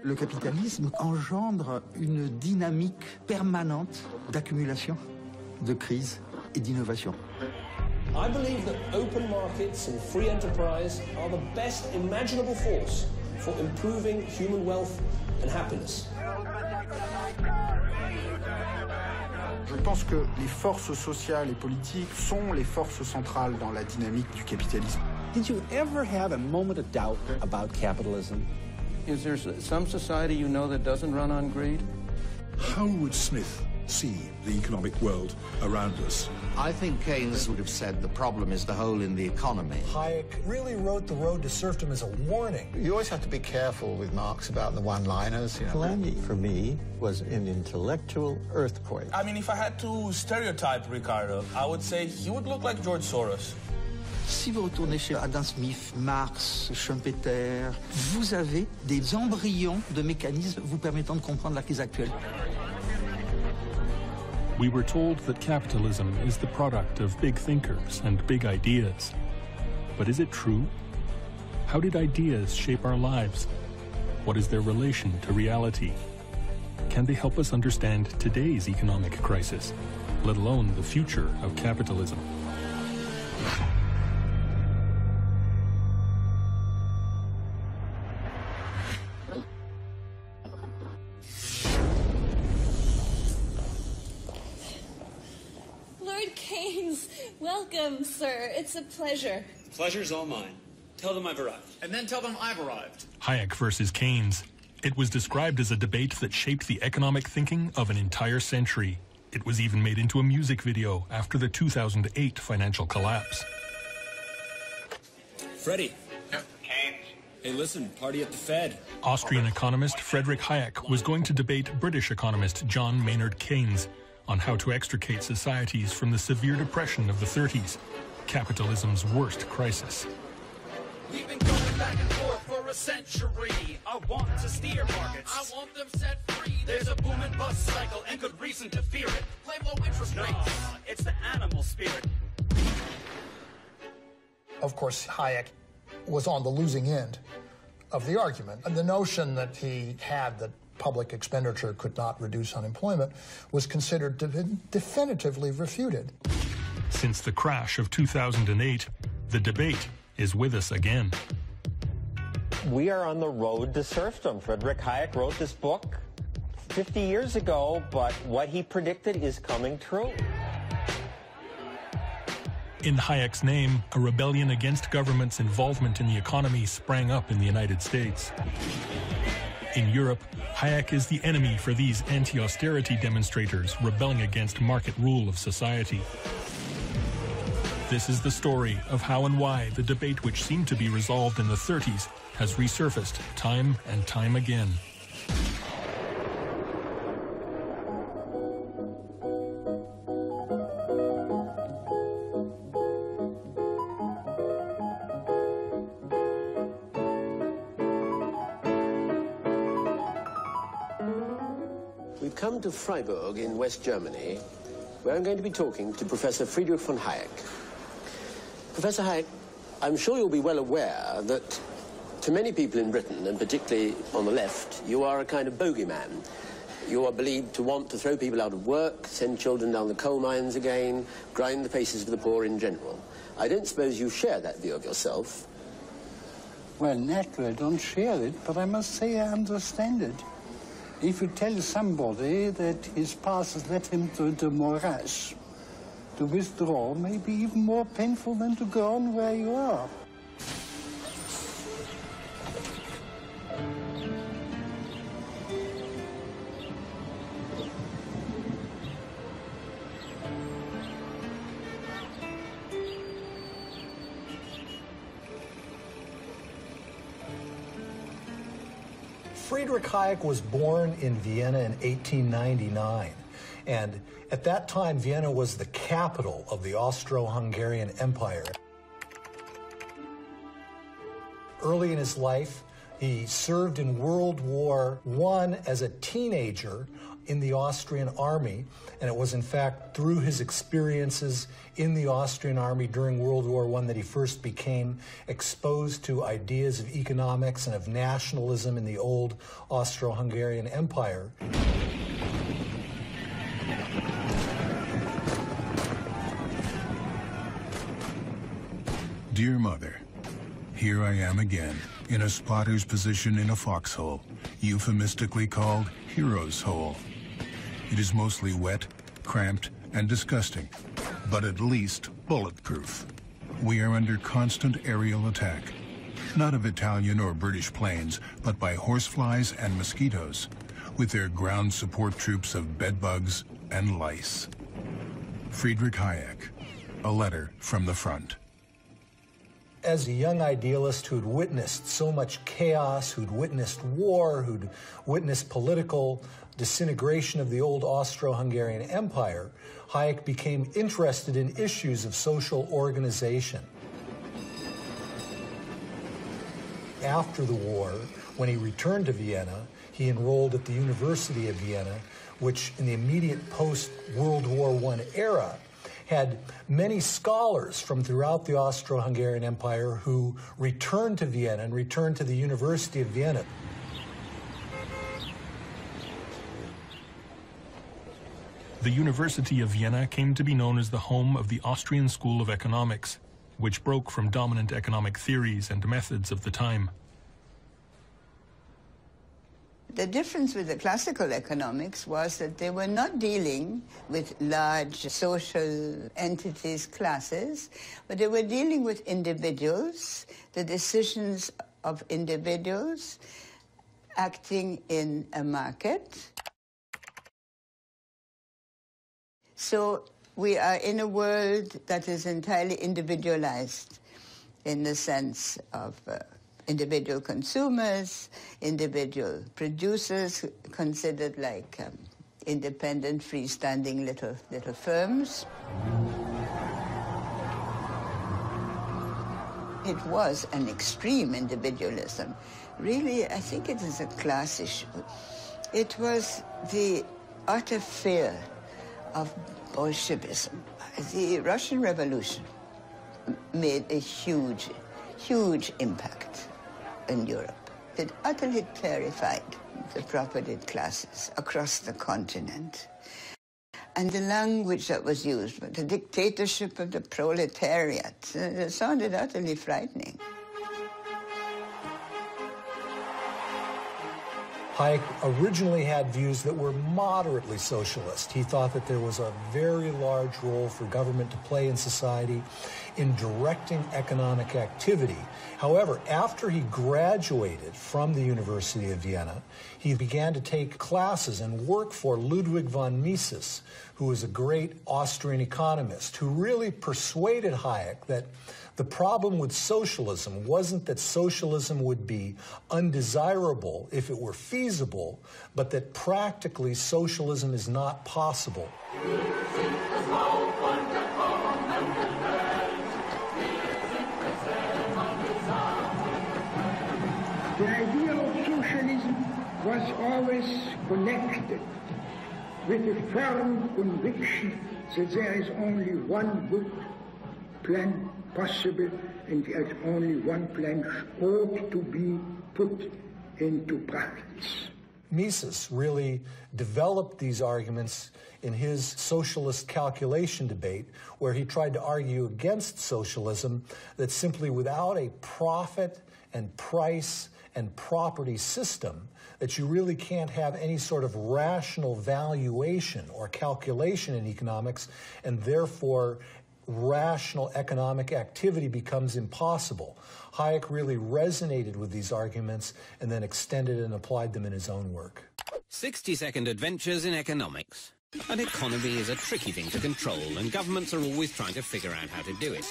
Le capitalisme engendre une dynamique permanente d'accumulation, de crise et d'innovation. I believe that open markets and free enterprise are the best imaginable force for improving human wealth and happiness. Je pense que les forces sociales et politiques sont les forces centrales dans la dynamique du capitalisme. Did you ever have a moment of doubt about capitalism? Is there some society you know that doesn't run on greed? How would Smith see the economic world around us? I think Keynes would have said the problem is the hole in the economy. Hayek really wrote The Road to Serfdom as a warning. You always have to be careful with Marx about the one-liners. Polanyi, for me, was an intellectual earthquake. I mean, if I had to stereotype Ricardo, I would say he would look like George Soros. Si vous retournez chez Adam Smith, Marx, Schumpeter, vous avez des embryons de mécanismes vous permettant de comprendre la crise actuelle. We were told that capitalism is the product of big thinkers and big ideas. But is it true? How did ideas shape our lives? What is their relation to reality? Can they help us understand today's economic crisis, let alone the future of capitalism? Welcome, sir. It's a pleasure. The pleasure's all mine. Tell them I've arrived. And then tell them I've arrived. Hayek versus Keynes. It was described as a debate that shaped the economic thinking of an entire century. It was even made into a music video after the 2008 financial collapse. Freddie. Yep. Keynes. Hey, listen, party at the Fed. Austrian economist Friedrich Hayek was going to debate British economist John Maynard Keynes on how to extricate societies from the severe depression of the 30s, capitalism's worst crisis. We've been going back and forth for a century. I want to steer markets. I want them set free. There's a boom and bust cycle and good reason to fear it. Blame low interest rates. It's the animal spirit. Of course, Hayek was on the losing end of the argument. And the notion that he had that public expenditure could not reduce unemployment was considered to be definitively refuted. Since the crash of 2008, the debate is with us again. We are on the road to serfdom. Friedrich Hayek wrote this book 50 years ago, but what he predicted is coming true. In Hayek's name, a rebellion against government's involvement in the economy sprang up in the United States. In Europe, Hayek is the enemy for these anti-austerity demonstrators rebelling against market rule of society. This is the story of how and why the debate which seemed to be resolved in the 30s has resurfaced time and time again. We've come to Freiburg in West Germany, where I'm going to be talking to Professor Friedrich von Hayek. Professor Hayek, I'm sure you'll be well aware that to many people in Britain, and particularly on the left, you are a kind of bogeyman. You are believed to want to throw people out of work, send children down the coal mines again, grind the faces of the poor in general. I don't suppose you share that view of yourself. Well, naturally, I don't share it, but I must say I understand it. If you tell somebody that his past has led him to the morass, to withdraw may be even more painful than to go on where you are. Friedrich Hayek was born in Vienna in 1899, and at that time, Vienna was the capital of the Austro-Hungarian Empire. Early in his life, he served in World War I as a teenager in the Austrian army, and it was in fact through his experiences in the Austrian army during World War I that he first became exposed to ideas of economics and of nationalism in the old Austro-Hungarian Empire. Dear Mother, here I am again, in a spotter's position in a foxhole, euphemistically called Hero's Hole. It is mostly wet, cramped, and disgusting, but at least bulletproof. We are under constant aerial attack, not of Italian or British planes, but by horseflies and mosquitoes, with their ground support troops of bedbugs and lice. Friedrich Hayek, a letter from the front. As a young idealist who'd witnessed so much chaos, who'd witnessed war, who'd witnessed political disintegration of the old Austro-Hungarian Empire, Hayek became interested in issues of social organization. After the war, when he returned to Vienna, he enrolled at the University of Vienna, which in the immediate post-World War I era had many scholars from throughout the Austro-Hungarian Empire who returned to Vienna and returned to the University of Vienna. The University of Vienna came to be known as the home of the Austrian School of Economics, which broke from dominant economic theories and methods of the time. The difference with the classical economics was that they were not dealing with large social entities, classes, but they were dealing with individuals, the decisions of individuals acting in a market. So we are in a world that is entirely individualized in the sense of individual consumers, individual producers considered like independent, freestanding little firms. It was an extreme individualism. Really, I think it is a class issue. It was the utter fear of Bolshevism. The Russian Revolution made a huge, huge impact in Europe. It utterly terrified the propertied classes across the continent. And the language that was used, the dictatorship of the proletariat, it sounded utterly frightening. Hayek originally had views that were moderately socialist. He thought that there was a very large role for government to play in society in directing economic activity. However, after he graduated from the University of Vienna, he began to take classes and work for Ludwig von Mises, who was a great Austrian economist, who really persuaded Hayek that the problem with socialism wasn't that socialism would be undesirable if it were feasible, but that practically socialism is not possible. The idea of socialism was always connected with a firm conviction that there is only one good plan possible and that only one plan ought to be put into practice. Mises really developed these arguments in his socialist calculation debate, where he tried to argue against socialism, that simply without a profit and price and property system, that you really can't have any sort of rational valuation or calculation in economics, and therefore rational economic activity becomes impossible. Hayek really resonated with these arguments and then extended and applied them in his own work. 60-second adventures in economics. An economy is a tricky thing to control, and governments are always trying to figure out how to do it.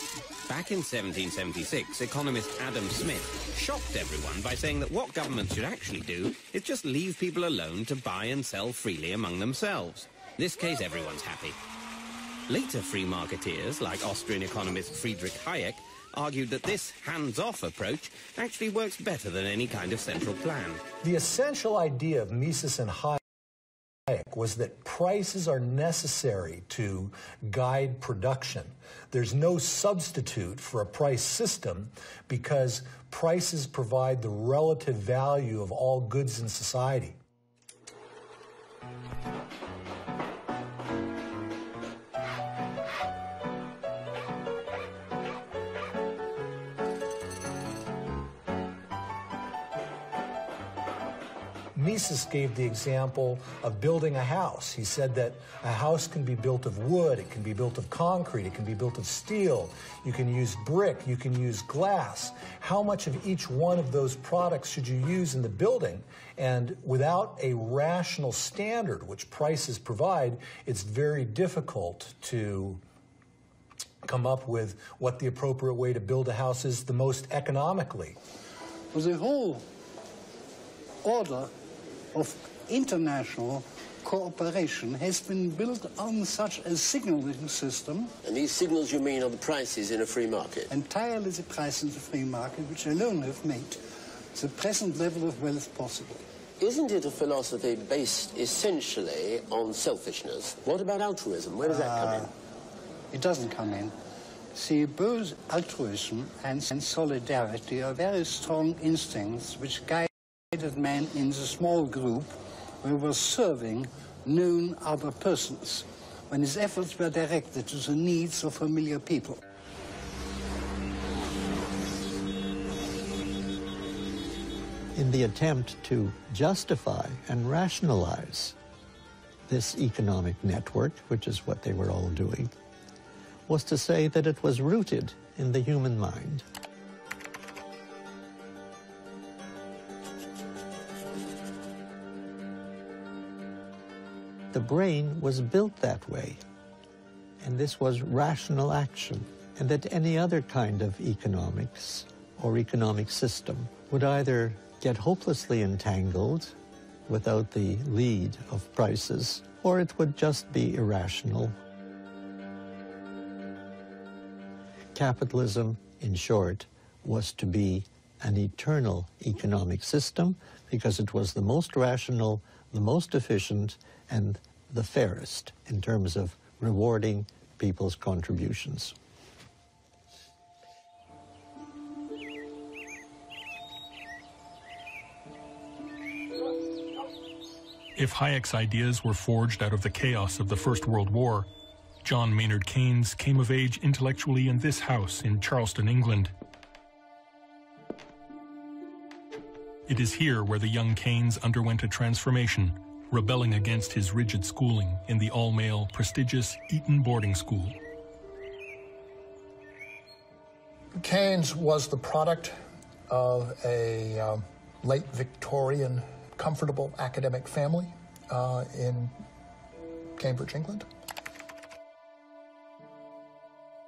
Back in 1776, economist Adam Smith shocked everyone by saying that what governments should actually do is just leave people alone to buy and sell freely among themselves. In this case, everyone's happy. Later free marketeers, like Austrian economist Friedrich Hayek, argued that this hands-off approach actually works better than any kind of central plan. The essential idea of Mises and Hayek Hayek was that prices are necessary to guide production. There's no substitute for a price system because prices provide the relative value of all goods in society. Mises gave the example of building a house. He said that a house can be built of wood, it can be built of concrete, it can be built of steel, you can use brick, you can use glass. How much of each one of those products should you use in the building? And without a rational standard, which prices provide, it's very difficult to come up with what the appropriate way to build a house is the most economically. The whole order of international cooperation has been built on such a signaling system. And these signals, you mean, are the prices in a free market? Entirely the price in the free market, which alone have made the present level of wealth possible. Isn't it a philosophy based essentially on selfishness? What about altruism? Where does that come in? It doesn't come in. See, both altruism and solidarity are very strong instincts which guide man in the small group who was serving known other persons when his efforts were directed to the needs of familiar people. In the attempt to justify and rationalize this economic network, which is what they were all doing, was to say that it was rooted in the human mind. The brain was built that way, and this was rational action, and that any other kind of economics or economic system would either get hopelessly entangled without the lead of prices, or it would just be irrational. Capitalism, in short, was to be an eternal economic system because it was the most rational, the most efficient, and the fairest in terms of rewarding people's contributions. If Hayek's ideas were forged out of the chaos of the First World War, John Maynard Keynes came of age intellectually in this house in Charleston, England. It is here where the young Keynes underwent a transformation, rebelling against his rigid schooling in the all-male, prestigious Eton boarding school. Keynes was the product of a late Victorian, comfortable academic family in Cambridge, England.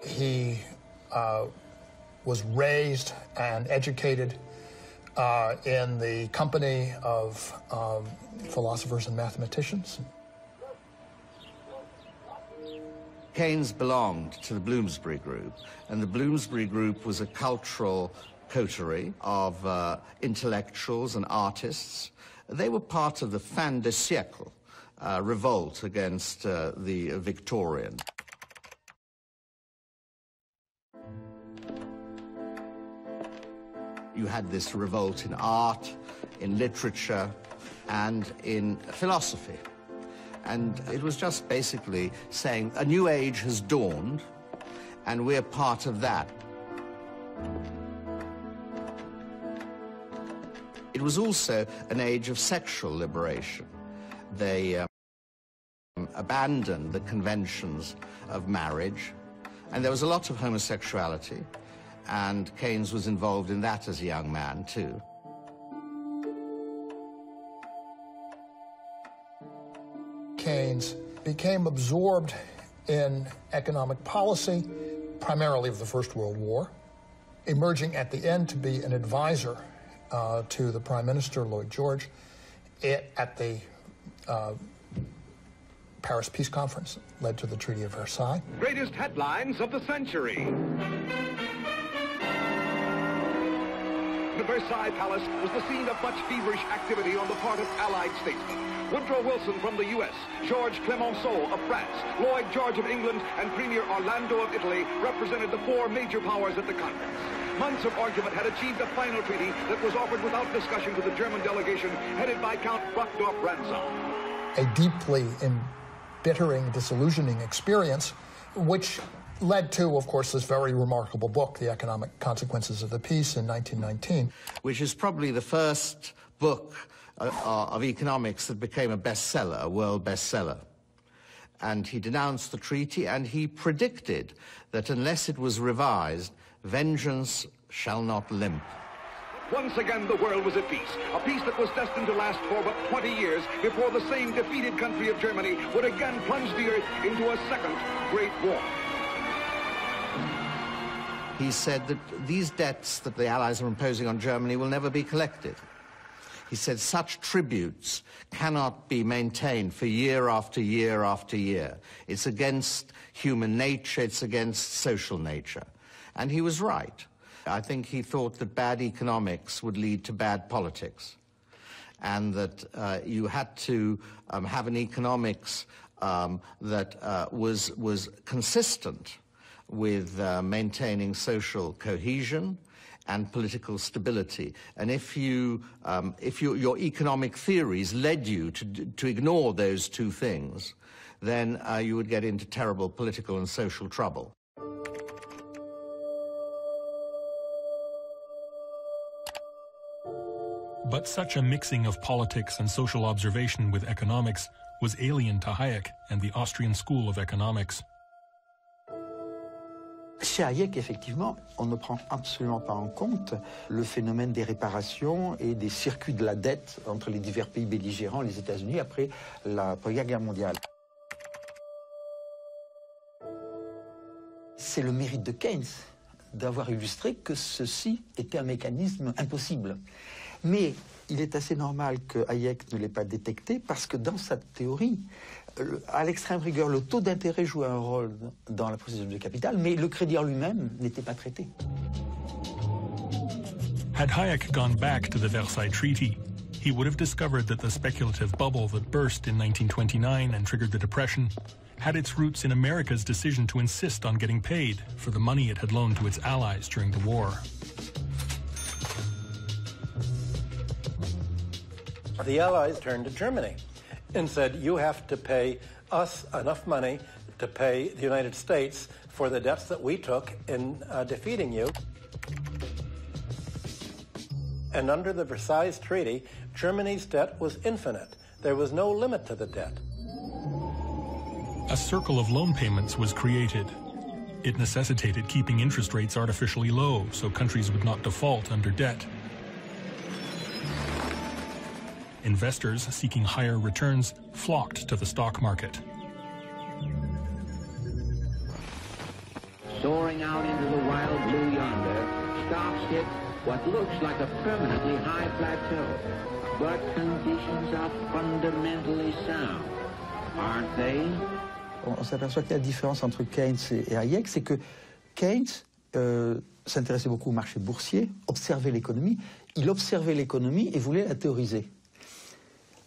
He was raised and educated in the company of philosophers and mathematicians. Keynes belonged to the Bloomsbury Group, and the Bloomsbury Group was a cultural coterie of intellectuals and artists. They were part of the fin de siècle revolt against the Victorian. You had this revolt in art, in literature, and in philosophy. And it was just basically saying a new age has dawned, and we're part of that. It was also an age of sexual liberation. They abandoned the conventions of marriage, and there was a lot of homosexuality. And Keynes was involved in that as a young man, too. Keynes became absorbed in economic policy, primarily of the First World War, emerging at the end to be an advisor to the Prime Minister, Lloyd George, at the Paris Peace Conference, led to the Treaty of Versailles. Greatest headlines of the century. The Versailles Palace was the scene of much feverish activity on the part of Allied statesmen. Woodrow Wilson from the U.S., Georges Clemenceau of France, Lloyd George of England, and Premier Orlando of Italy represented the four major powers at the conference. Months of argument had achieved a final treaty that was offered without discussion to the German delegation headed by Count Brockdorff-Rantzau. A deeply embittering, disillusioning experience, which led to, of course, this very remarkable book, The Economic Consequences of the Peace, in 1919. Which is probably the first book of economics that became a bestseller, a world bestseller. And he denounced the treaty, and he predicted that unless it was revised, vengeance shall not limp. Once again, the world was at peace, a peace that was destined to last for but 20 years before the same defeated country of Germany would again plunge the earth into a second Great War. He said that these debts that the Allies are imposing on Germany will never be collected. He said such tributes cannot be maintained for year after year after year. It's against human nature, it's against social nature. And he was right. I think he thought that bad economics would lead to bad politics, and that you had to have an economics that was consistent with maintaining social cohesion and political stability. And if your economic theories led you to ignore those two things, then you would get into terrible political and social trouble. But such a mixing of politics and social observation with economics was alien to Hayek and the Austrian school of economics. Chez Hayek, effectivement, on ne prend absolument pas en compte le phénomène des réparations et des circuits de la dette entre les divers pays belligérants, les États-Unis, après la Première Guerre mondiale. C'est le mérite de Keynes d'avoir illustré que ceci était un mécanisme impossible. Mais il est assez normal que Hayek ne l'ait pas détecté parce que dans sa théorie, à l'extrême rigueur, le taux d'intérêt jouait un rôle dans la processus de capital, mais le crédit en lui-même n'était pas traité. Had Hayek gone back to the Versailles Treaty, he would have discovered that the speculative bubble that burst in 1929 and triggered the Depression had its roots in America's decision to insist on getting paid for the money it had loaned to its allies during the war. The Allies turned to Germany and said, you have to pay us enough money to pay the United States for the debts that we took in defeating you. And under the Versailles Treaty, Germany's debt was infinite. There was no limit to the debt. A circle of loan payments was created. It necessitated keeping interest rates artificially low so countries would not default under debt. Investors seeking higher returns flocked to the stock market. Soaring out into the wild blue yonder, stocks hit what looks like a permanently high plateau. But conditions are fundamentally sound, aren't they? On s'aperçoit que la différence entre Keynes et Hayek, c'est que Keynes s'intéressait beaucoup au marché boursier, observait l'économie. Il observait l'économie et voulait la théoriser.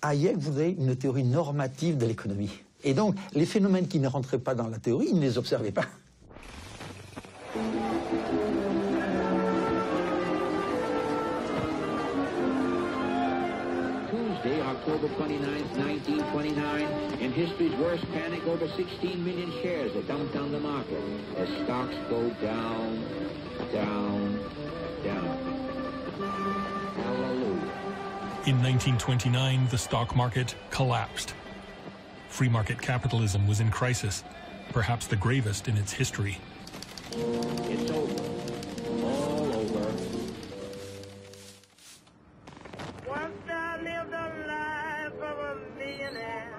Hayek voulait une théorie normative de l'économie. Et donc, les phénomènes qui ne rentraient pas dans la théorie, il ne les observait pas. Tuesday, October 29th, 1929, in history's worst panic, over 16 million shares have dumped on the market as stocks go down, down, down. Hallelujah. In 1929, the stock market collapsed. Free market capitalism was in crisis, perhaps the gravest in its history. It's over. All over. Once I lived a life of a millionaire.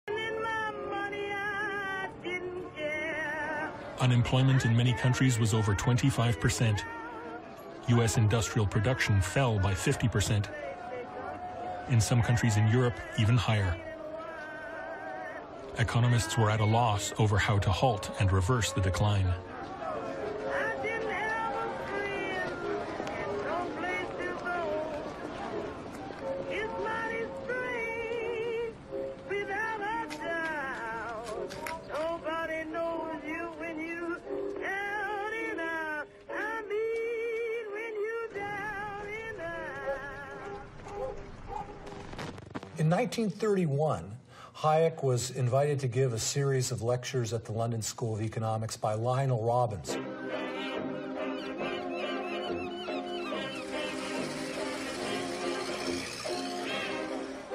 In my money I didn't care. Unemployment in many countries was over 25%. U.S. industrial production fell by 50%. In some countries in Europe, even higher. Economists were at a loss over how to halt and reverse the decline. I didn't have a In 1931, Hayek was invited to give a series of lectures at the London School of Economics by Lionel Robbins.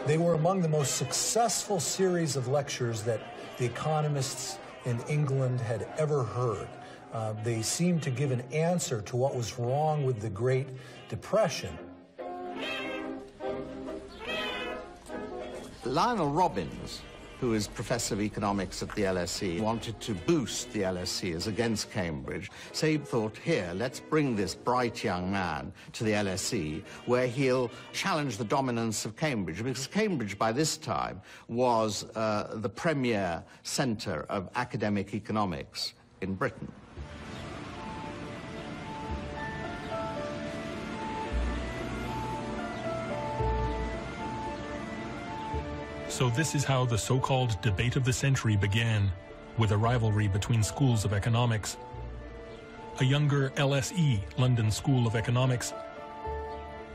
They were among the most successful series of lectures that the economists in England had ever heard. They seemed to give an answer to what was wrong with the Great Depression. Lionel Robbins, who is professor of economics at the LSE, wanted to boost the LSE as against Cambridge. So he thought, here, let's bring this bright young man to the LSE, where he'll challenge the dominance of Cambridge, because Cambridge, by this time, was the premier centre of academic economics in Britain. So this is how the so-called debate of the century began, with a rivalry between schools of economics. A younger LSE, London School of Economics,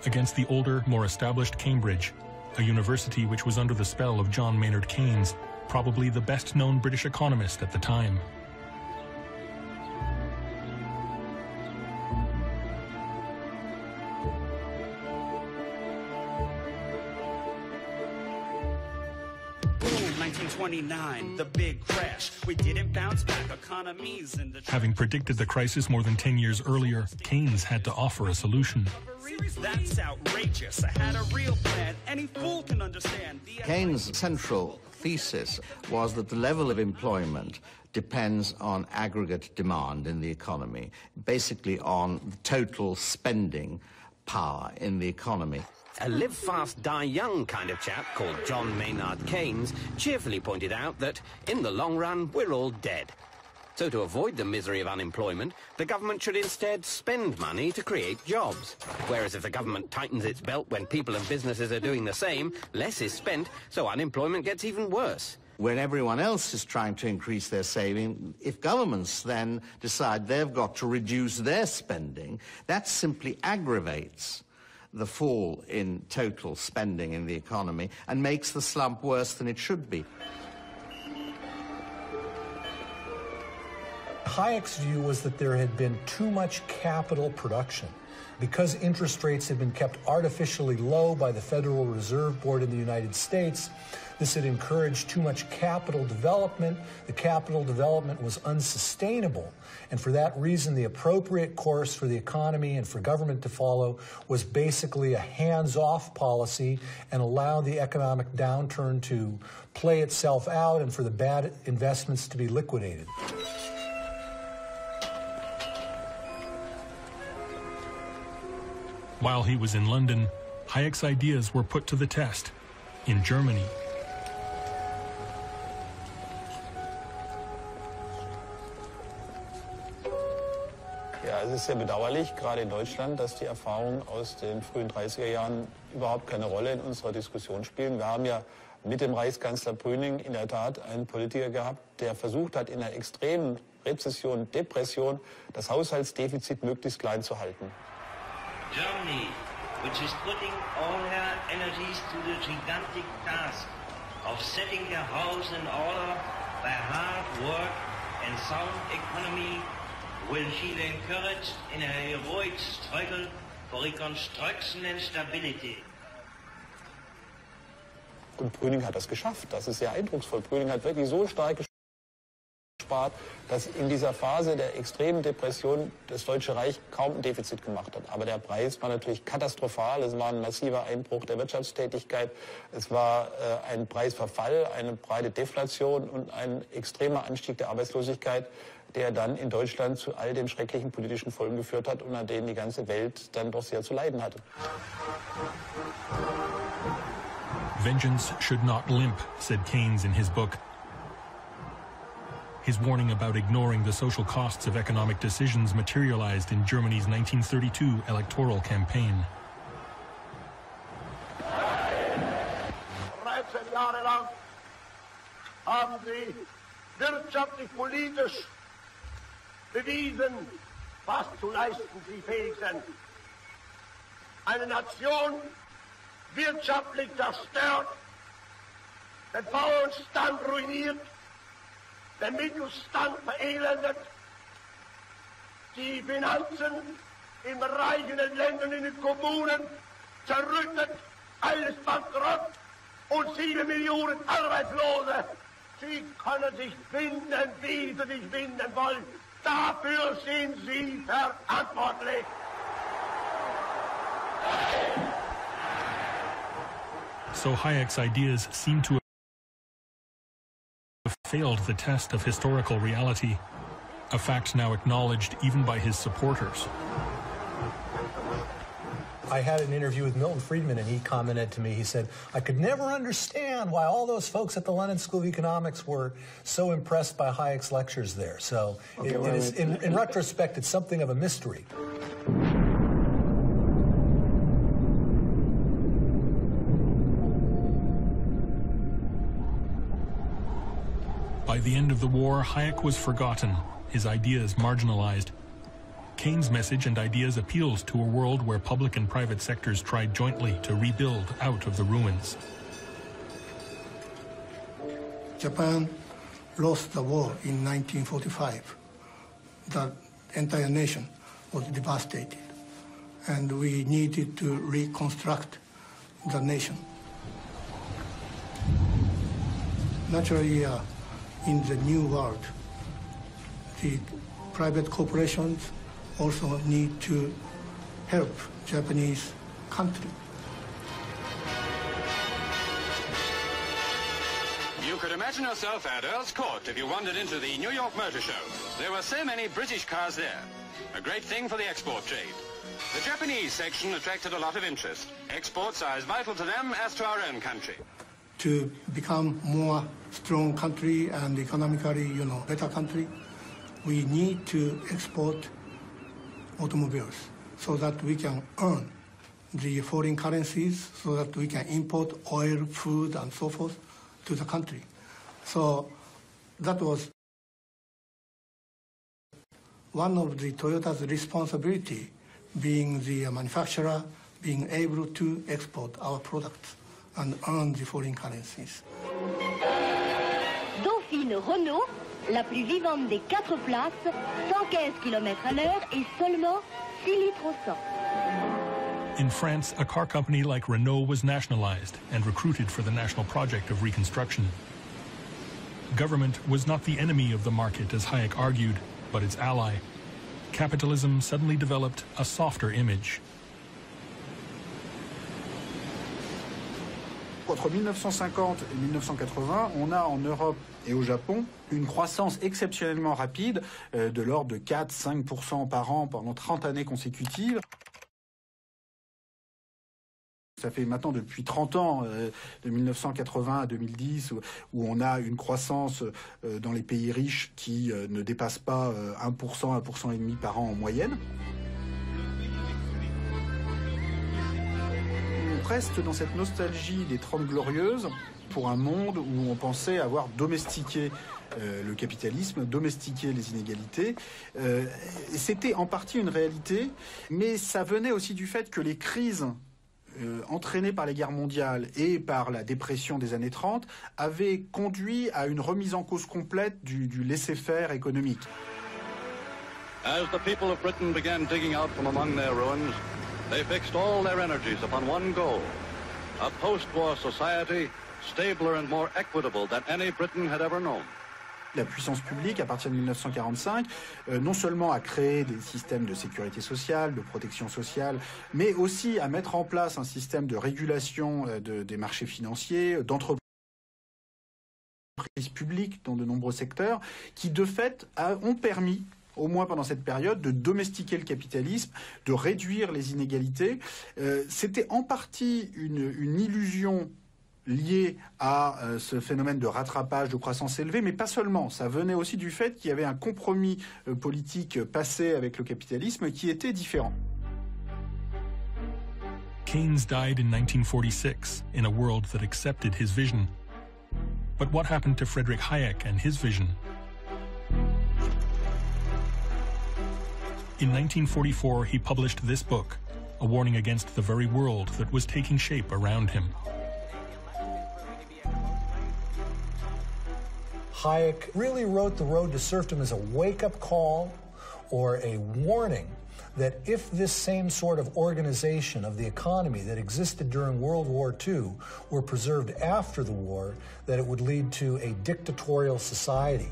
against the older, more established Cambridge, a university which was under the spell of John Maynard Keynes, probably the best-known British economist at the time. The big crash. We didn't bounce back. Economies in the Having predicted the crisis more than 10 years earlier, Keynes had to offer a solution. That's outrageous. I had a real plan. Any fool can understand. Keynes' central thesis was that the level of employment depends on aggregate demand in the economy, basically on the total spending power in the economy. A live fast, die young kind of chap called John Maynard Keynes cheerfully pointed out that, in the long run, we're all dead. So to avoid the misery of unemployment, the government should instead spend money to create jobs. Whereas if the government tightens its belt when people and businesses are doing the same, less is spent, so unemployment gets even worse. When everyone else is trying to increase their saving, if governments then decide they've got to reduce their spending, that simply aggravates the fall in total spending in the economy and makes the slump worse than it should be. Hayek's view was that there had been too much capital production. Because interest rates had been kept artificially low by the Federal Reserve Board in the United States, this had encouraged too much capital development. The capital development was unsustainable. And for that reason, the appropriate course for the economy and for government to follow was basically a hands-off policy and allow the economic downturn to play itself out and for the bad investments to be liquidated. While he was in London, Hayek's ideas were put to the test in Germany. Ja, es ist sehr bedauerlich, gerade in Deutschland, dass die Erfahrungen aus den frühen 30er Jahren überhaupt keine Rolle in unserer Diskussion spielen. Wir haben ja mit dem Reichskanzler Brüning in der Tat einen Politiker gehabt, der versucht hat, in einer extremen Rezession, Depression, das Haushaltsdefizit möglichst klein zu halten. Germany, which is putting all her energies to the gigantic task of setting their house in order by hard work and sound economy, will feel encouraged in a heroic struggle for reconstruction and stability. Und Brüning hat das geschafft. Das ist sehr eindrucksvoll. Brüning hat wirklich so stark gespart, dass in dieser Phase der extremen Depression das Deutsche Reich kaum ein Defizit gemacht hat. Aber der Preis war natürlich katastrophal. Es war ein massiver Einbruch der Wirtschaftstätigkeit. Es war ein Preisverfall, eine breite Deflation und ein extremer Anstieg der Arbeitslosigkeit, der dann in Deutschland zu all den schrecklichen politischen Folgen geführt hat und an denen die ganze Welt dann doch sehr zu leiden hatte. Vengeance should not limp, said Keynes in his book. His warning about ignoring the social costs of economic decisions materialized in Germany's 1932 electoral campaign. 13 Jahre lang haben sie wirtschaftlich-politisch bewiesen, was zu leisten sie fähig sind. Eine Nation wirtschaftlich zerstört den Bauernstand ruiniert, den Mittelstand verelendet, die Finanzen in reichen Ländern, in den Kommunen zerrüttet, alles bankrott und 7 Millionen Arbeitslose. Sie können sich finden, wie sie sich finden wollen. Dafür sind Sie verantwortlich. So Hayek's ideas seem to have failed the test of historical reality, a fact now acknowledged even by his supporters. I had an interview with Milton Friedman, and he commented to me, he said, I could never understand why all those folks at the London School of Economics were so impressed by Hayek's lectures there. So in retrospect, it's something of a mystery. By the end of the war, Hayek was forgotten, his ideas marginalized. Keynes' message and ideas appealed to a world where public and private sectors tried jointly to rebuild out of the ruins. Japan lost the war in 1945. The entire nation was devastated, and we needed to reconstruct the nation. Naturally, in the new world, the private corporations also need to help Japanese country. You could imagine yourself at Earl's Court if you wandered into the New York Motor Show. There were so many British cars there. A great thing for the export trade. The Japanese section attracted a lot of interest. Exports are as vital to them as to our own country. To become more strong country and economically, better country, we need to export automobiles so that we can earn the foreign currencies, so that we can import oil, food, and so forth to the country. So that was one of the Toyota's responsibility, being the manufacturer, being able to export our products and earn the foreign currencies. Dauphine Renault, la plus vivante des 4 places, 115 km/h et seulement 6 litres au 100. In France, a car company like Renault was nationalized and recruited for the national project of reconstruction. Government was not the enemy of the market, as Hayek argued, but its ally. Capitalism suddenly developed a softer image. Entre 1950 et 1980, on a en Europe et au Japon une croissance exceptionnellement rapide de l'ordre de 4-5% par an pendant 30 années consécutives. Ça fait maintenant depuis 30 ans, de 1980 à 2010, où on a une croissance dans les pays riches qui ne dépasse pas 1%, 1,5% par an en moyenne. On reste dans cette nostalgie des 30 glorieuses pour un monde où on pensait avoir domestiqué le capitalisme, domestiqué les inégalités. C'était en partie une réalité, mais ça venait aussi du fait que les crises entraînées par les guerres mondiales et par la dépression des années 30 avaient conduit à une remise en cause complète du laisser-faire économique. As the people of Britain began digging out from among their ruins, they fixed all their energies upon one goal, a post-war society stabler and more equitable than any Britain had ever known. La puissance publique, à partir de 1945, non seulement a créé des systèmes de sécurité sociale, de protection sociale, mais aussi à mettre en place un système de régulation des marchés financiers, d'entreprises publiques dans de nombreux secteurs, qui de fait ont permis, au moins pendant cette période, de domestiquer le capitalisme, de réduire les inégalités. C'était en partie une illusion lié à ce phénomène de rattrapage, de croissance élevée, mais pas seulement. Ça venait aussi du fait qu'il y avait un compromis politique passé avec le capitalisme qui était différent. Keynes died in 1946 in a world that accepted his vision. But what happened to Friedrich Hayek and his vision? In 1944, he published this book, a warning against the very world that was taking shape around him. Hayek really wrote The Road to Serfdom as a wake-up call or a warning that if this same sort of organization of the economy that existed during World War II were preserved after the war, that it would lead to a dictatorial society.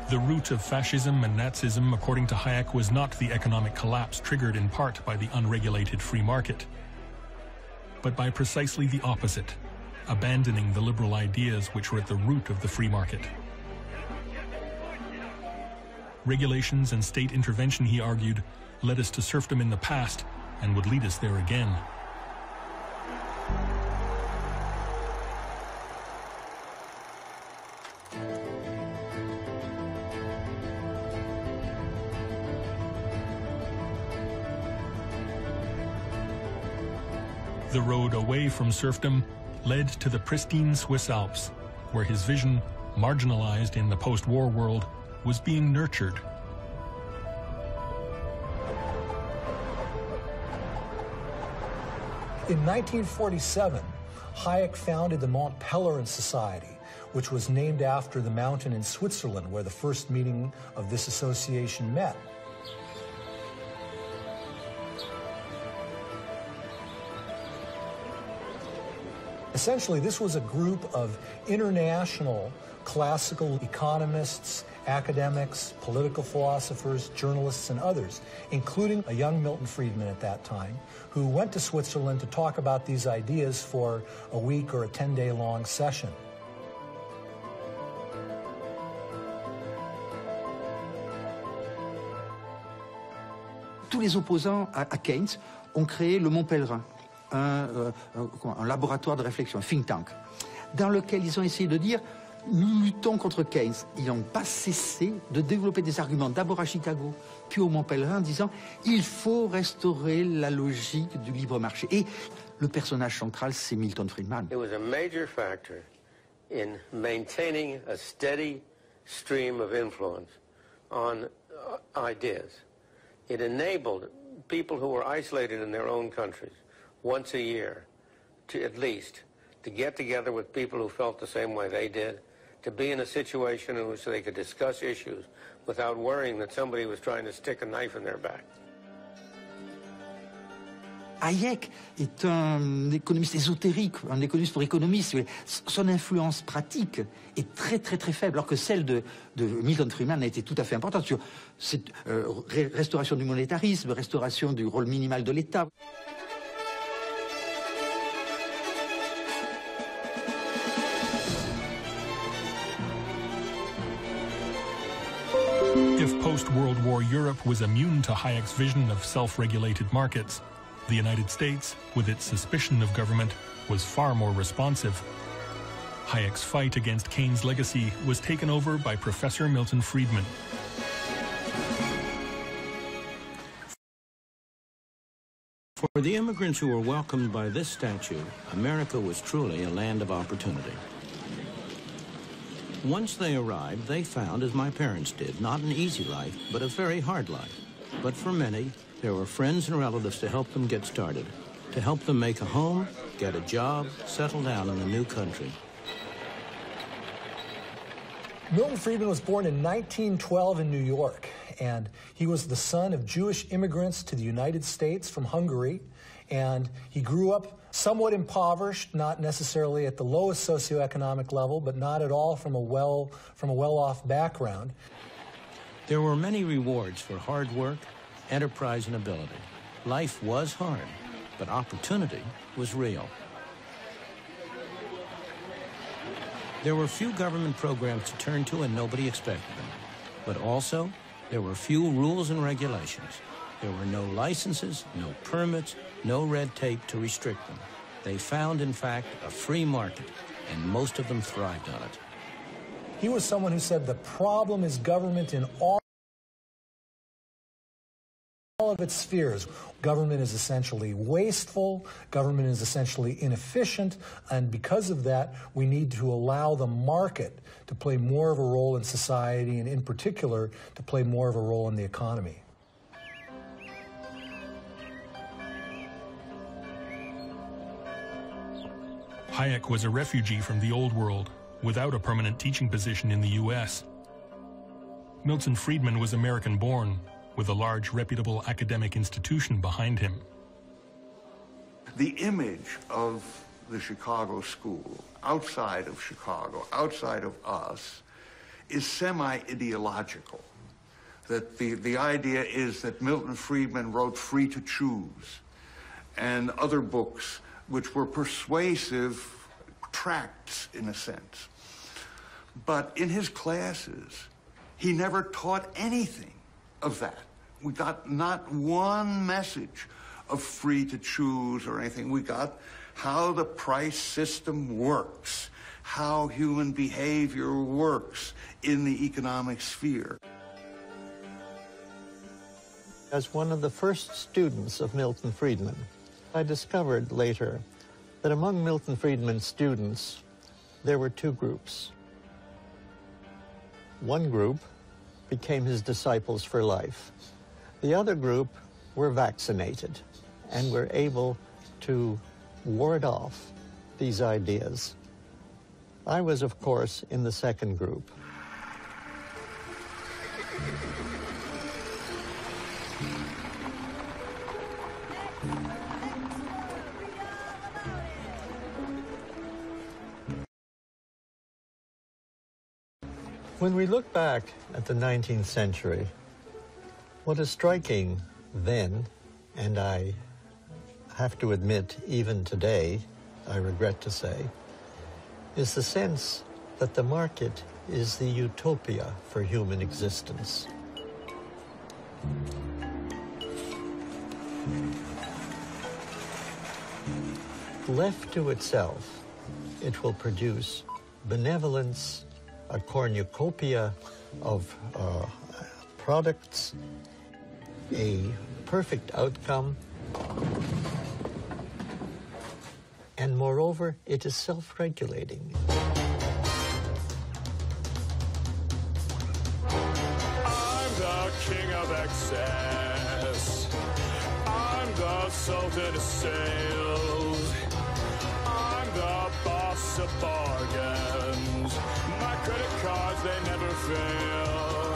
The root of fascism and Nazism, according to Hayek, was not the economic collapse triggered in part by the unregulated free market, but by precisely the opposite, abandoning the liberal ideas which were at the root of the free market. Regulations and state intervention, he argued, led us to serfdom in the past and would lead us there again. The road away from serfdom led to the pristine Swiss Alps, where his vision, marginalized in the post-war world, was being nurtured. In 1947, Hayek founded the Mont Pelerin Society, which was named after the mountain in Switzerland where the first meeting of this association met. Essentially, this was a group of international classical economists, academics, political philosophers, journalists, and others, including a young Milton Friedman at that time, who went to Switzerland to talk about these ideas for a week or a 10-day-long session. Tous les opposants à Keynes ont créé le Mont Pelerin, un laboratoire de réflexion, un think tank, dans lequel ils ont essayé de dire nous luttons contre Keynes. Ils n'ont pas cessé de développer des arguments, d'abord à Chicago, puis au Mont Pelerin, en disant il faut restaurer la logique du libre marché. Et le personnage central, c'est Milton Friedman. It was a major factor in maintaining a steady stream of influence on ideas. It enabled people who were isolated in their own countries once a year, to at least, to get together with people who felt the same way they did, to be in a situation in which they could discuss issues without worrying that somebody was trying to stick a knife in their back. Hayek est un économiste ésotérique, un économiste pour économistes. Son influence pratique est très très très faible, alors que celle de Milton Friedman a été tout à fait importante sur cette restauration du monétarisme, restauration du rôle minimal de l'État. If post-World War Europe was immune to Hayek's vision of self-regulated markets, the United States, with its suspicion of government, was far more responsive. Hayek's fight against Keynes' legacy was taken over by Professor Milton Friedman. For the immigrants who were welcomed by this statue, America was truly a land of opportunity. Once they arrived, they found, as my parents did, not an easy life, but a very hard life. But for many, there were friends and relatives to help them get started, to help them make a home, get a job, settle down in the new country. Milton Friedman was born in 1912 in New York, and he was the son of Jewish immigrants to the United States from Hungary, and he grew up somewhat impoverished, not necessarily at the lowest socioeconomic level, but not at all from a well-off background. There were many rewards for hard work, enterprise, and ability. Life was hard, but opportunity was real. There were few government programs to turn to, and nobody expected them. But also, there were few rules and regulations. There were no licenses, no permits, no red tape to restrict them. They found, in fact, a free market, and most of them thrived on it. He was someone who said the problem is government in all of its spheres. Government is essentially wasteful, government is essentially inefficient, and because of that, we need to allow the market to play more of a role in society, and in particular, to play more of a role in the economy. Hayek was a refugee from the old world, without a permanent teaching position in the US. Milton Friedman was American-born, with a large, reputable academic institution behind him. The image of the Chicago school, outside of Chicago, outside of us, is semi-ideological. That the idea is that Milton Friedman wrote Free to Choose and other books which were persuasive tracts, in a sense. But in his classes, he never taught anything of that. We got not one message of free to choose or anything. We got how the price system works, how human behavior works in the economic sphere. As one of the first students of Milton Friedman, I discovered later that among Milton Friedman's students, there were two groups. One group became his disciples for life. The other group were vaccinated and were able to ward off these ideas. I was, of course, in the second group. When we look back at the 19th century, what is striking then, and I have to admit even today, I regret to say, is the sense that the market is the utopia for human existence. Left to itself, it will produce benevolence, a cornucopia of products, a perfect outcome, and moreover, it is self-regulating. I'm the king of excess. I'm the sultan of sales. I'm the boss of bargains. My credit cards, they never fail.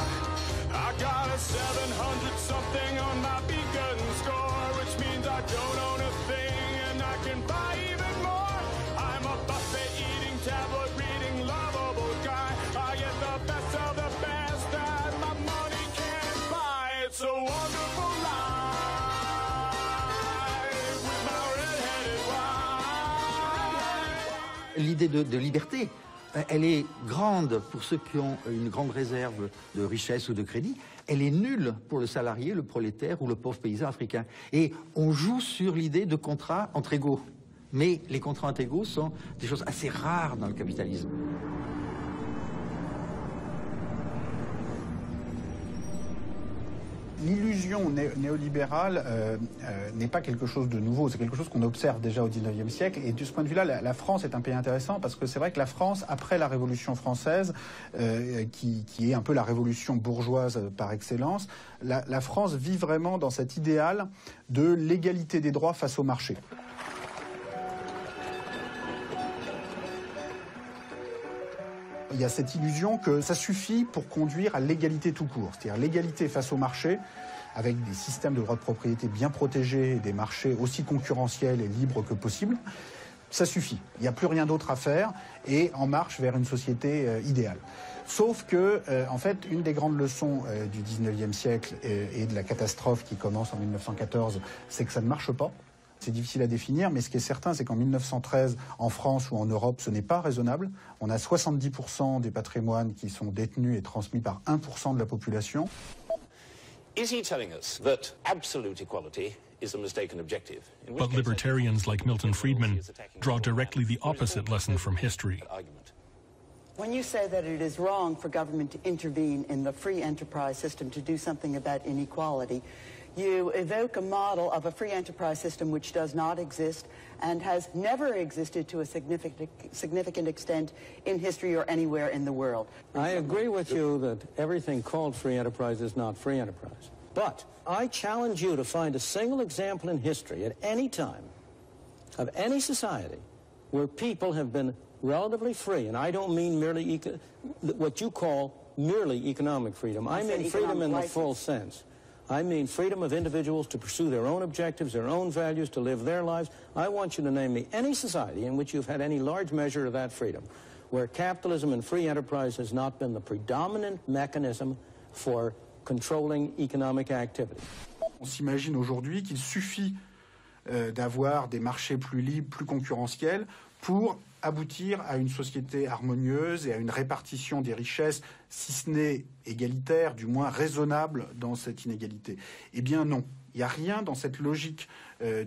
I got a 700-something on my beacon score, which means I don't own a thing and I can buy even more. I'm a buffet-eating, tablet-reading, lovable guy. I get the best of the best that my money can't buy. It's a wonderful life with my red-headed wife. L'idée de liberté, elle est grande pour ceux qui ont une grande réserve de richesse ou de crédit. Elle est nulle pour le salarié, le prolétaire ou le pauvre paysan africain. Et on joue sur l'idée de contrats entre égaux. Mais les contrats entre égaux sont des choses assez rares dans le capitalisme. L'illusion néolibérale n'est pas quelque chose de nouveau, c'est quelque chose qu'on observe déjà au XIXe siècle. Et de ce point de vue-là, la France est un pays intéressant parce que c'est vrai que la France, après la Révolution française, qui est un peu la révolution bourgeoise par excellence, la France vit vraiment dans cet idéal de l'égalité des droits face au marché. Il y a cette illusion que ça suffit pour conduire à l'égalité tout court, c'est-à-dire l'égalité face au marché, avec des systèmes de droits de propriété bien protégés et des marchés aussi concurrentiels et libres que possible. Ça suffit, il n'y a plus rien d'autre à faire et en marche vers une société idéale. Sauf que, en fait, une des grandes leçons du XIXe siècle et de la catastrophe qui commence en 1914, c'est que ça ne marche pas. C'est difficile à définir, mais ce qui est certain, c'est qu'en 1913, en France ou en Europe, ce n'est pas raisonnable. On a 70% des patrimoines qui sont détenus et transmis par 1% de la population. Is he telling us that absolute equality is a mistaken objective? But libertarians like Milton Friedman draw directly the opposite lesson from history. When you say that it is wrong for government to intervene in the free enterprise system to do something about inequality, you evoke a model of a free enterprise system which does not exist and has never existed to a significant extent in history or anywhere in the world. I agree with you that everything called free enterprise is not free enterprise. But I challenge you to find a single example in history at any time of any society where people have been relatively free, and I don't mean merely what you call merely economic freedom. I mean freedom in the full sense. I mean freedom of individuals to pursue their own objectives, their own values, to live their lives. I want you to name me any society in which you've had any large measure of that freedom, where capitalism and free enterprise has not been the predominant mechanism for controlling economic activity. On s'imagine aujourd'hui qu'il suffit d'avoir des marchés plus libres, plus concurrentiels pour aboutir à une société harmonieuse et à une répartition des richesses, si ce n'est égalitaire, du moins raisonnable dans cette inégalité. Eh bien non, il n'y a rien dans cette logique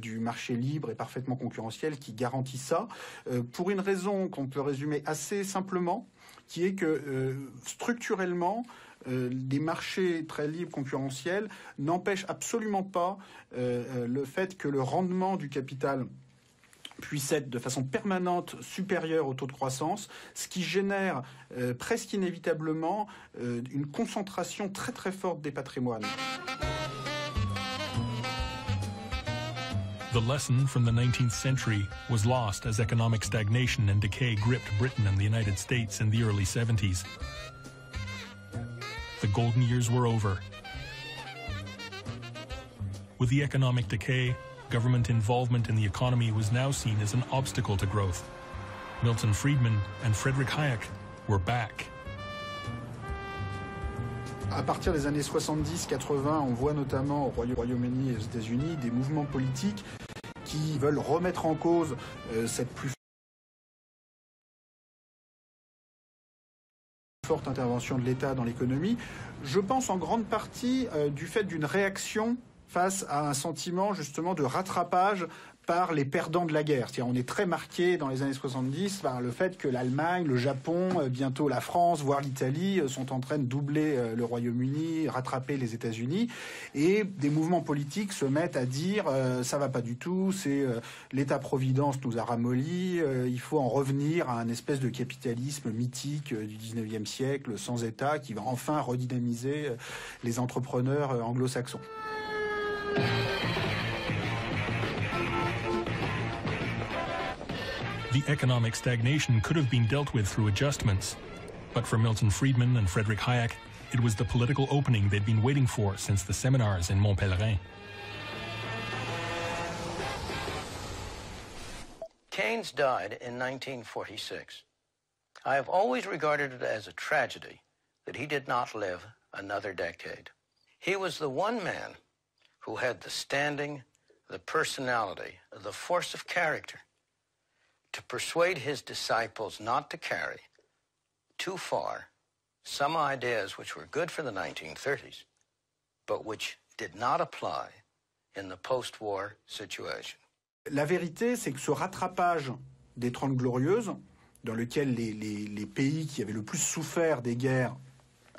du marché libre et parfaitement concurrentiel qui garantit ça, pour une raison qu'on peut résumer assez simplement, qui est que structurellement, des marchés très libres, concurrentiels, n'empêchent absolument pas le fait que le rendement du capital puisse être de façon permanente supérieur au taux de croissance, ce qui génère presque inévitablement une concentration très très forte des patrimoines. The lesson from the 19th century was lost as economic stagnation and decay gripped Britain and the United States in the early 70s. The golden years were over. With the economic decay, government involvement in the economy was now seen as an obstacle to growth. Milton Friedman and Friedrich Hayek were back. À partir des années 70-80, on voit notamment au Royaume-Uni et aux États-Unis des mouvements politiques qui veulent remettre en cause cette plus forte intervention de l'État dans l'économie. Je pense en grande partie du fait d'une réaction face à un sentiment justement de rattrapage par les perdants de la guerre. C'est-à-dire, on est très marqué dans les années 70 par le fait que l'Allemagne, le Japon, bientôt la France, voire l'Italie sont en train de doubler le Royaume-Uni, rattraper les États-Unis, et des mouvements politiques se mettent à dire ça va pas du tout, c'est l'État-providence nous a ramollis, il faut en revenir à un espèce de capitalisme mythique du 19e siècle sans État qui va enfin redynamiser les entrepreneurs anglo-saxons. The economic stagnation could have been dealt with through adjustments. But for Milton Friedman and Friedrich Hayek, it was the political opening they'd been waiting for since the seminars in Montpellier. Keynes died in 1946. I have always regarded it as a tragedy that he did not live another decade. He was the one man who had the standing, the personality, the force of character to persuade his disciples not to carry too far some ideas which were good for the 1930s, but which did not apply in the post-war situation. La vérité, c'est que ce rattrapage des 30 Glorieuses, dans lequel les pays qui avaient le plus souffert des guerres,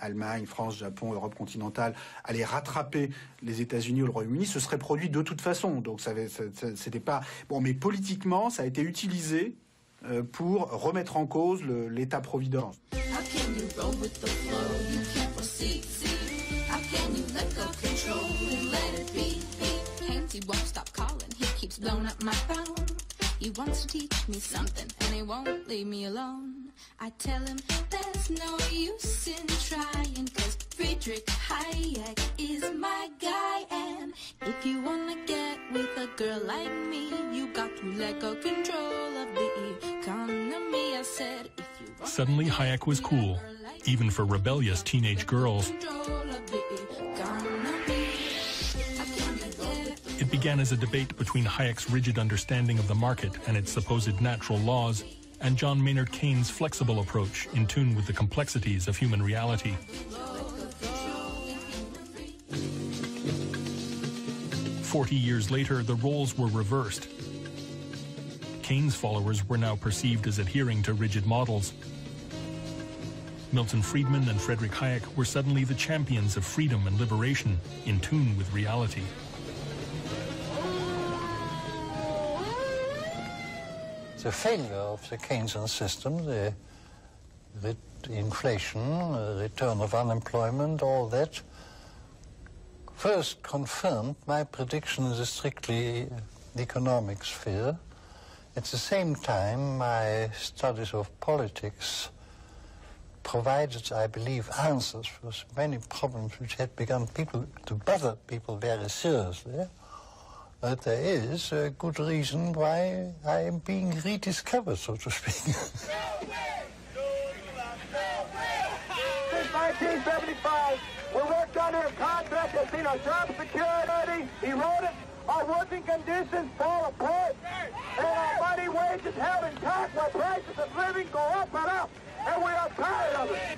Allemagne, France, Japon, Europe continentale, allaient rattraper les États-Unis ou le Royaume-Uni, se serait produit de toute façon. Donc c'était pas bon, mais politiquement, ça a été utilisé pour remettre en cause l'État-providence. He wants to teach me something, and he won't leave me alone. I tell him there's no use in trying, 'cause Friedrich Hayek is my guy. And if you wanna get with a girl like me, you got to let go control of the economy. I said, if you want Suddenly Hayek was cool, even for rebellious teenage girls. It began as a debate between Hayek's rigid understanding of the market and its supposed natural laws, and John Maynard Keynes' flexible approach in tune with the complexities of human reality. "40 years later, the roles were reversed. Keynes' followers were now perceived as adhering to rigid models. Milton Friedman and Friedrich Hayek were suddenly the champions of freedom and liberation, in tune with reality. The failure of the Keynesian system, the inflation, return of unemployment, all that, first confirmed my prediction in the strictly economic sphere, At the same time, my studies of politics provided, I believe, answers for many problems which had begun to bother people very seriously. But there is a good reason why I am being rediscovered, so to speak. Since 1975, we worked under a contract that's seen our job security eroded, our working conditions fall apart, and our money wages held intact while prices of living go up and up, and we are tired of it.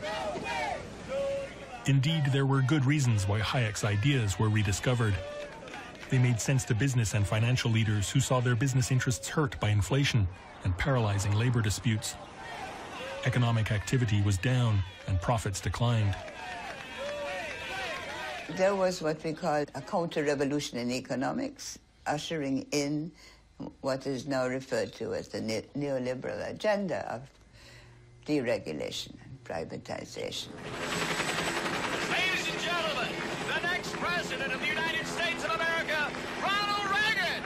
Indeed, there were good reasons why Hayek's ideas were rediscovered. They made sense to business and financial leaders who saw their business interests hurt by inflation and paralyzing labor disputes. Economic activity was down and profits declined. There was what we call a counter-revolution in economics, ushering in what is now referred to as the neoliberal agenda of deregulation and privatization. Ladies and gentlemen, the next president of the United States of America, Ronald Reagan!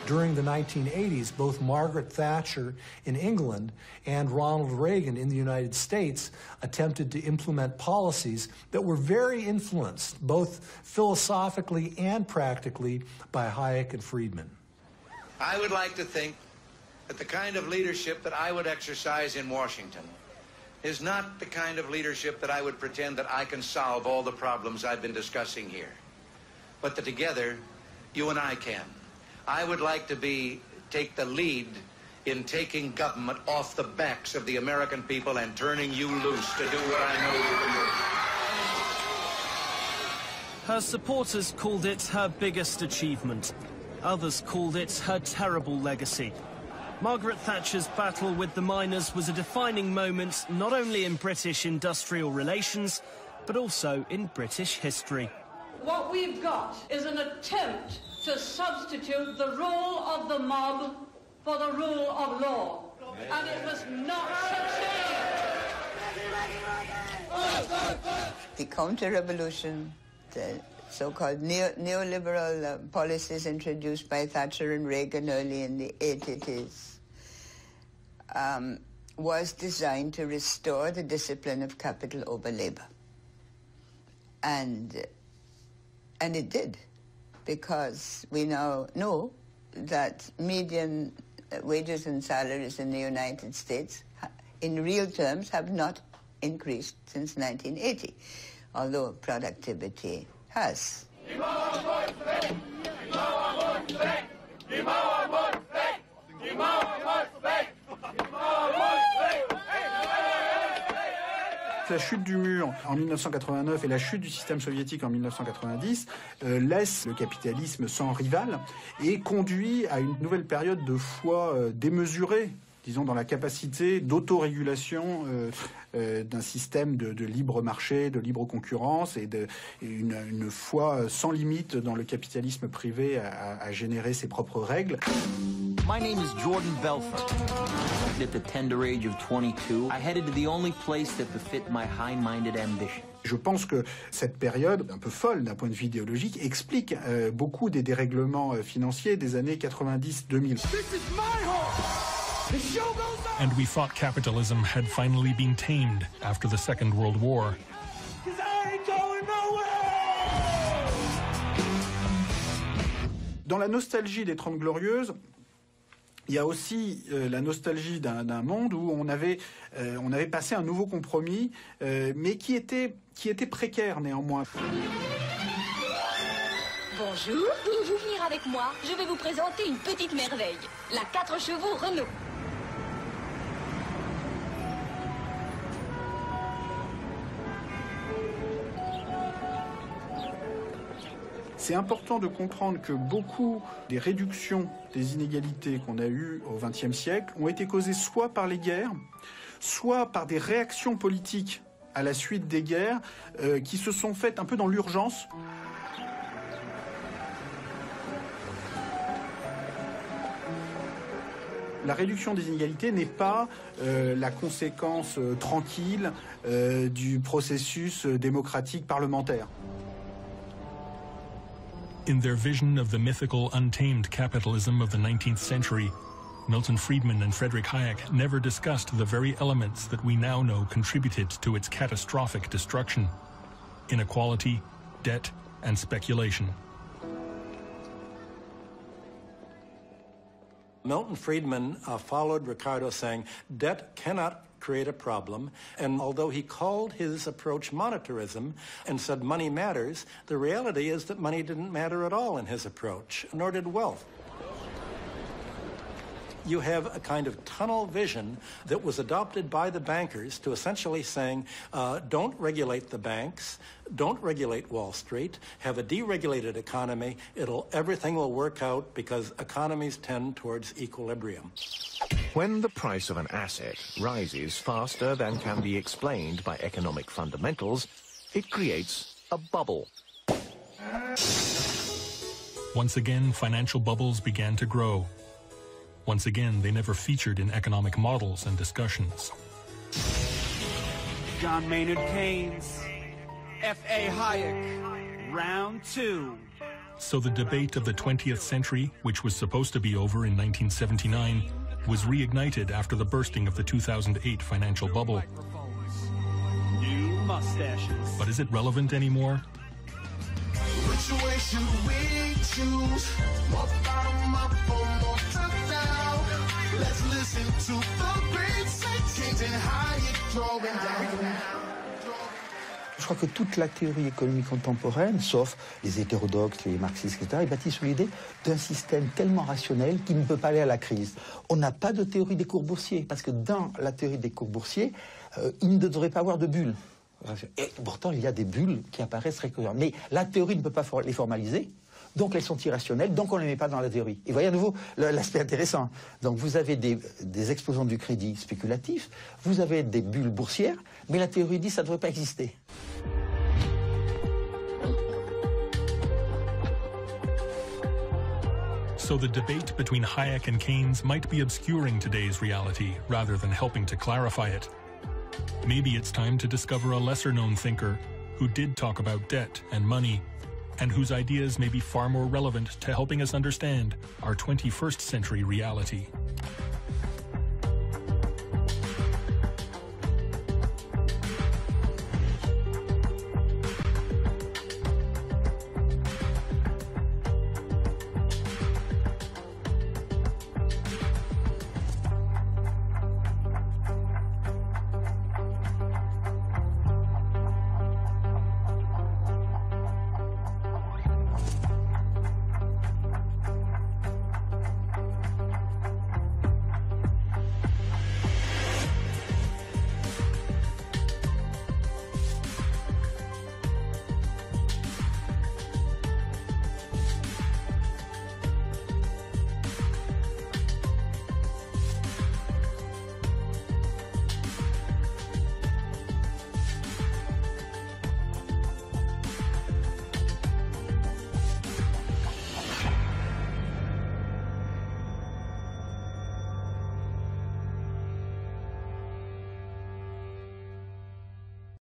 During the 1980s, both Margaret Thatcher in England and Ronald Reagan in the United States attempted to implement policies that were very influenced, both philosophically and practically, by Hayek and Friedman. I would like to think that the kind of leadership that I would exercise in Washington is not the kind of leadership that I would pretend that I can solve all the problems I've been discussing here, but that together, you and I can. I would like to take the lead in taking government off the backs of the American people and turning you loose to do what I know you can do. Her supporters called it her biggest achievement. Others called it her terrible legacy. Margaret Thatcher's battle with the miners was a defining moment not only in British industrial relations, but also in British history. What we've got is an attempt to substitute the rule of the mob for the rule of law. And it must not succeed. The counter-revolution, the so-called neoliberal policies introduced by Thatcher and Reagan early in the 80s, was designed to restore the discipline of capital over labor. And it did, because we now know that median wages and salaries in the United States, in real terms, have not increased since 1980, although productivity has. La chute du mur en 1989 et la chute du système soviétique en 1990 laisse le capitalisme sans rival et conduit à une nouvelle période de foi démesurée, disons, dans la capacité d'autorégulation d'un système de libre marché, de libre concurrence et une foi sans limite dans le capitalisme privé à générer ses propres règles. My name is Jordan Belfort. At the tender age of 22, I headed to the only place that befit my high-minded ambition. Je pense que cette période, un peu folle d'un point de vue idéologique, explique beaucoup des dérèglements financiers des années 90-2000. And we thought capitalism had finally been tamed after the Second World War. Dans la nostalgie des 30 Glorieuses, il y a aussi la nostalgie d'un monde où on avait passé un nouveau compromis, mais qui était précaire néanmoins. Bonjour, voulez-vous venir avec moi? Je vais vous présenter une petite merveille, la 4 chevaux Renault. C'est important de comprendre que beaucoup des réductions des inégalités qu'on a eues au XXe siècle ont été causées soit par les guerres, soit par des réactions politiques à la suite des guerres qui se sont faites un peu dans l'urgence. La réduction des inégalités n'est pas la conséquence tranquille du processus démocratique parlementaire. In their vision of the mythical, untamed capitalism of the 19th century, Milton Friedman and Friedrich Hayek never discussed the very elements that we now know contributed to its catastrophic destruction: inequality, debt, and speculation. Milton Friedman followed Ricardo, saying debt cannot create a problem, and although he called his approach monetarism and said money matters, the reality is that money didn't matter at all in his approach, nor did wealth. You have a kind of tunnel vision that was adopted by the bankers to essentially saying, don't regulate the banks, don't regulate Wall Street, have a deregulated economy, everything will work out because economies tend towards equilibrium. When the price of an asset rises faster than can be explained by economic fundamentals, it creates a bubble. Once again, financial bubbles began to grow. Once again, they never featured in economic models and discussions. John Maynard Keynes, F.A. Hayek, round 2. So the debate of the 20th century, which was supposed to be over in 1979, was reignited after the bursting of the 2008 financial bubble. New mustaches. But is it relevant anymore? Which way should we choose? More bottom up or more top down? Let's listen to the great Keynes and Hayek drawing down. Je crois que toute la théorie économique contemporaine, sauf les hétérodoxes, les marxistes, etc., est bâtie sur l'idée d'un système tellement rationnel qui ne peut pas aller à la crise. On n'a pas de théorie des cours boursiers, parce que dans la théorie des cours boursiers, il ne devrait pas avoir de bulles. Et pourtant, il y a des bulles qui apparaissent régulièrement. Mais la théorie ne peut pas les formaliser, donc elles sont irrationnelles, donc on ne les met pas dans la théorie. Et voyez à nouveau l'aspect intéressant. Donc vous avez des explosions du crédit spéculatif, vous avez des bulles boursières, mais la théorie dit que ça ne devrait pas exister. So the debate between Hayek and Keynes might be obscuring today's reality rather than helping to clarify it. Maybe it's time to discover a lesser-known thinker who did talk about debt and money, and whose ideas may be far more relevant to helping us understand our 21st century reality.